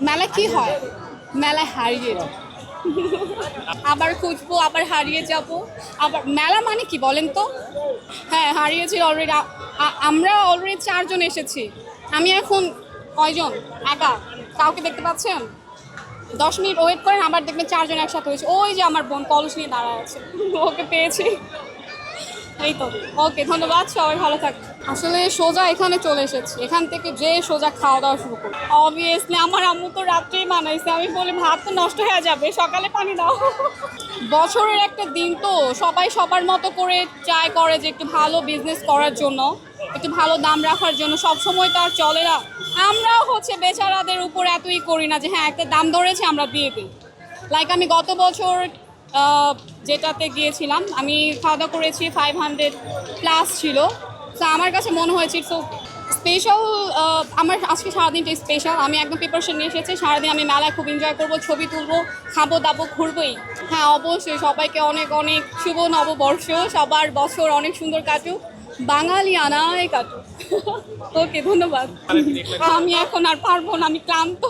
মেলা কি হয়? মেলায় হারিয়ে যাই। আবার খুঁজবো, আবার হারিয়ে যাব। আবার মেলা মানে কি বলেন তো? হ্যাঁ, হারিয়েছি অলরেডি। আমরা অলরেডি 4 জন এসেছি। আমি এখন কয়জন? একা। কাউকে দেখতে পাচ্ছেন? 10 মিনিট ওয়েট করেন, আবার দেখবেন 4 জন একসাথে হয়েছে। ওই যে আমার বোন কলস নিয়ে দাঁড়ায় আছে। ওকে পেয়েছি। এই তো। ওকে, ধন্যবাদ। সবাই ভালো থাকবে। আসলে সোজা এখানে চলে এসেছি, এখান থেকে যে সোজা খাওয়া দাওয়া শুরু করি। অবভিয়াসলি আমার আম্মু তো রাত্রেই বানাইছে, আমি বলি ভাত তো নষ্ট হয়ে যাবে, সকালে পানি দাও। বছরের একটা দিন তো, সবাই সবার মতো করে ট্রাই করে যে একটু ভালো বিজনেস করার জন্য, একটু ভালো দাম রাখার জন্য। সব সময় তো আর চলে না। আমরাও হচ্ছে বেচারাদের উপর এতই করি না যে হ্যাঁ একটা দাম ধরেছে আমরা দিয়ে দিই। লাইক আমি গত বছর যেটাতে গিয়েছিলাম, আমি খাওয়া দাওয়া করেছি, 500+ ছিল। তো আমার কাছে মনে হয়েছে ইটস স্পেশাল। আমার আজকে সারাদিনটা স্পেশাল। আমি একদম প্রিপারেশন নিয়ে এসেছি, সারাদিন আমি মেলায় খুব এনজয় করবো, ছবি তুলবো, খাবো দাবো, ঘুরবোই। হ্যাঁ অবশ্যই, সবাইকে অনেক অনেক শুভ নববর্ষ। সবার বছর অনেক সুন্দর কাটুক, বাঙালি আনায় কাটুক। ওকে, ধন্যবাদ। আমি এখন আর পারবো না, আমি ক্লান্ত।